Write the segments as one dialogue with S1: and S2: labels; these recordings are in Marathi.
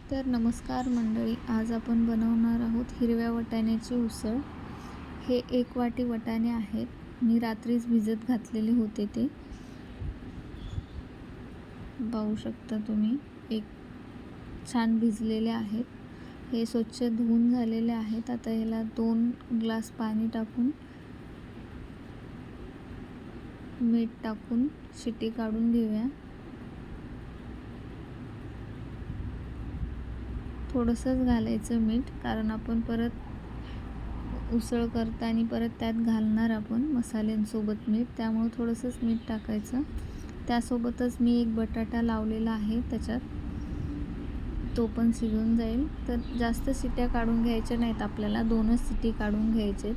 S1: तर नमस्कार मंडळी, आज आपण बनवणार आहोत हिरव्या वाटाण्याची उसळ। हे 1 वाटी वाटाणे आहेत, मी रात्रीच भिजत घातलेले होते। ते पाहू शकता तुम्ही, एक छान भिजलेले आहेत। हे स्वच्छ धुवून झालेले आहेत। आता याला 2 ग्लास पाणी टाकून मीठ टाकून शिटी काढून घेऊया। थोडंसंच घालायचं मीठ, कारण आपण परत उसळ करताना परत त्यात घालणार आपण मसाल्यांसोबत मीठ, त्यामुळे थोडंसंच मीठ टाकायचं। त्यासोबतच मी एक बटाटा लावलेला आहे त्याच्यात, तो पण शिजून जाईल। तर जास्त शिट्या काढून घ्यायच्या नाहीत आपल्याला, 2च शिटी काढून घ्यायचे।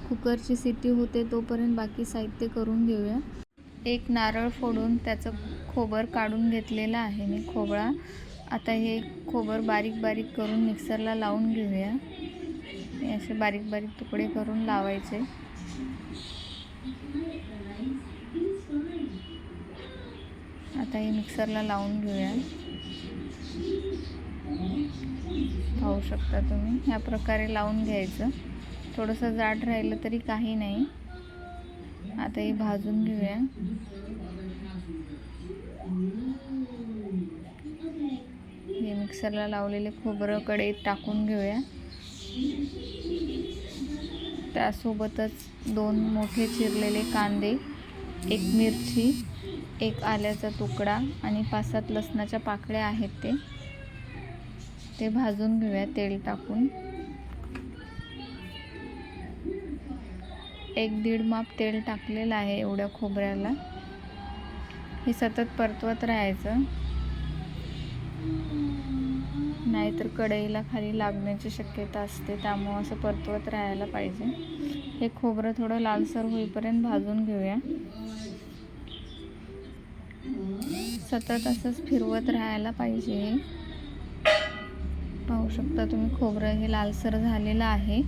S1: कुकरची शिटी होते तोपर्यंत बाकी साहित्य करून घेऊया। एक नारळ फोडून त्याचं खोबर काढून घेतलेलं आहे मी, खोबळा। आता हे खोबर बारीक बारीक करून मिक्सरला लावून घेऊया। हे असे बारीक बारीक तुकडे करून लावायचे। आता हे मिक्सरला लावून घेऊया। पाहू शकता तुम्ही, ह्या प्रकारे लावून घ्यायचं। थोडंसं जाड राहिलं तरी काही नाही। आता हे भाजून घेऊया। हे मिक्सरला लावलेले खोबरं कढईत टाकून घेऊया। त्यासोबतच 2 मोठे चिरलेले कांदे, 1 मिरची, 1 आल्याचा तुकडा आणि 5-7 लसणाच्या पाकळ्या आहेत। ते भाजून घेऊया तेल टाकून। 1-1.5 माप तेल टाकलेलं आहे एवढ्या खोबऱ्याला। हे सतत परतवत राहायचं, नाहीतर कढईला खाली लागण्याची शक्यता असते, त्यामुळे असं परतवत राहायला पाहिजे। हे खोबरं थोडं लालसर होईपर्यंत भाजून घेऊया। सतत असंच फिरवत राहायला पाहिजे। पाहू शकता तुम्ही, खोबरं हे लालसर झालेलं आहे।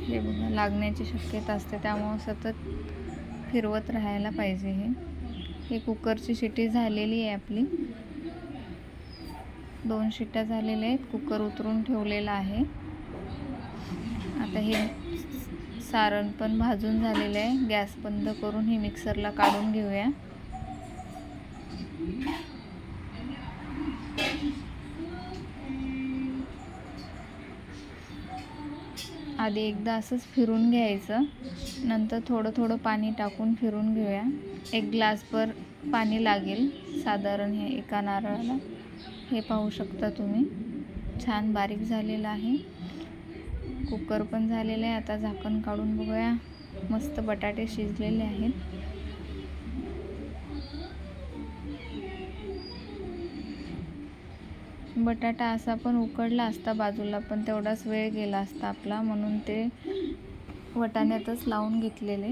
S1: हे बघा, लागण्याची शक्यता असते, त्यामुळे सतत फिरवत राहायला पाहिजे। हे कुकरची शिटी झालेली आहे आपली, 2 शिट्या झालेल्या आहेत। कुकर उतरून ठेवलेला आहे। आता हे सारण पण भाजून झालेलं आहे। गॅस बंद करून हे मिक्सरला काढून घेऊया। आधी एकदा असंच फिरून घ्यायचं, नंतर थोडं थोडं पाणी टाकून फिरून घेऊया। 1 ग्लासभर पाणी लागेल साधारण हे एका नारळाला। हे पाहू शकता तुम्ही, छान बारीक झालेलं आहे। कुकर पण झालेलं आहे। आता झाकण काढून बघूया, मस्त बटाटे शिजलेले आहेत। बटाटा असा पण उकडला असता बाजूला, पण तेवढाच वेळ गेला असता आपला, म्हणून ते वाटाण्यातच लावून घेतलेले।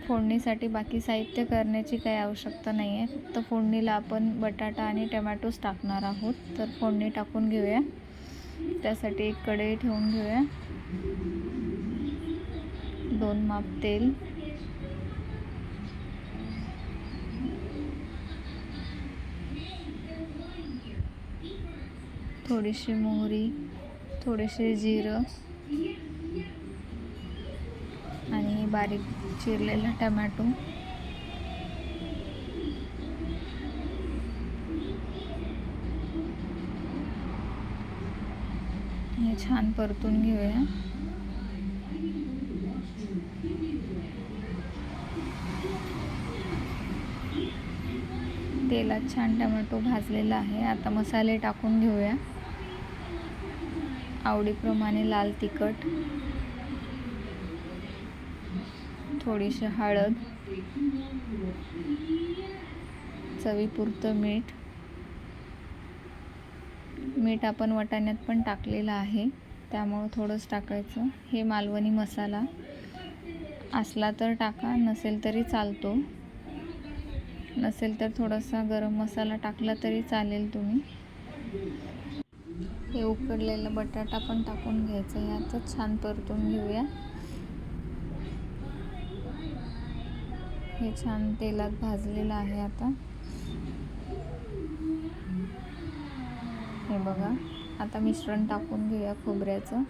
S1: फोडणीसाठी बाकी साहित्य करण्याची काही आवश्यकता नाही आहे, फक्त फोडणीला आपण बटाटा आणि टोमॅटोच टाकणार आहोत। तर फोडणी टाकून घेऊया। त्यासाठी एक कढई ठेवून घेऊया, 2 माप तेल, थोडीशी मोहरी, थोडेसे जिरं आणि बारीक चिरलेला टोमॅटो। हे छान परतून घेऊया। तेलात छान टोमॅटो भाजलेला आहे। आता मसाले टाकून घेऊया। आवडीप्रमाणे लाल तिखट, थोडीशी हळद, चवीपुरतं मीठ। मीठ आपण वाटाण्यात पण टाकलेलं आहे, त्यामुळे थोडंच टाकायचं। हे मालवणी मसाला असला तर टाका, नसेल तरी चालतो। नसेल तर थोडासा गरम मसाला टाकला तरी चालेल तुम्ही। हे उकडलेला बटाटा पण टाकून घ्यायचा. यातच छान परतून घेऊया. हे छान तेलात भाजलेलं आहे. हे बघा, आता मिश्रण टाकून घेऊया खोबऱ्याचं.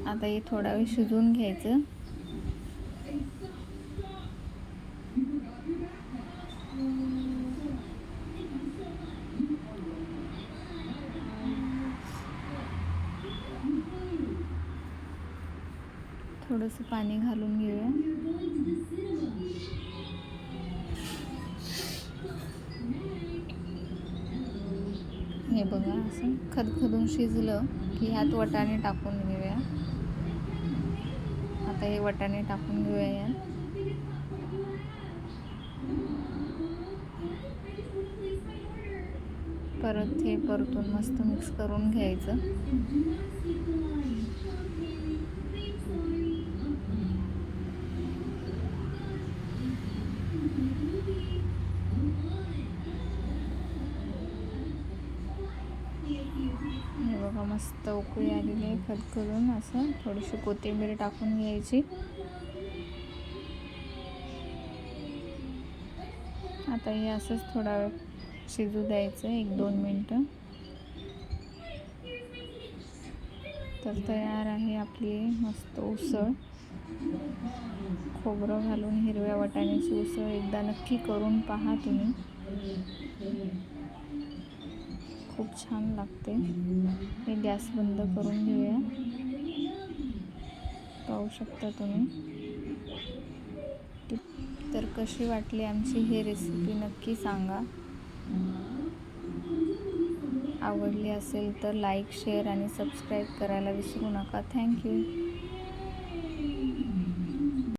S1: आता हे थोडा वेळ शिजवून घ्यायचं. थोडंसं पाणी घालून घेऊया. हे बघा, असं खदखदून शिजलं की ह्यात वाटाणे टाकून घेऊया. आता हे वाटाणे टाकून घेऊया यात. परत हे परतून मस्त मिक्स करून घ्यायचं. हे बघा, मस्त उकळी आलेली आहे खदखदून. असं थोडीशी कोथिंबीर टाकून घ्यायची. आता हे असंच थोडा वेळ शिजू द्यायचं, 1-2 मिनटं. तर तयार आहे आपली मस्त उसळ. खोबरं घालून हिरव्या वाटाण्याची उसळ एकदा नक्की करून पहा तुम्ही. खूप छान लागते. हे गॅस बंद करून घेऊया. पाहू शकता तुम्ही. तर कशी वाटली आमची ही रेसिपी नक्की सांगा. आवडली असेल तर लाईक, शेअर आणि सबस्क्राईब करायला विसरू नका. थँक्यू.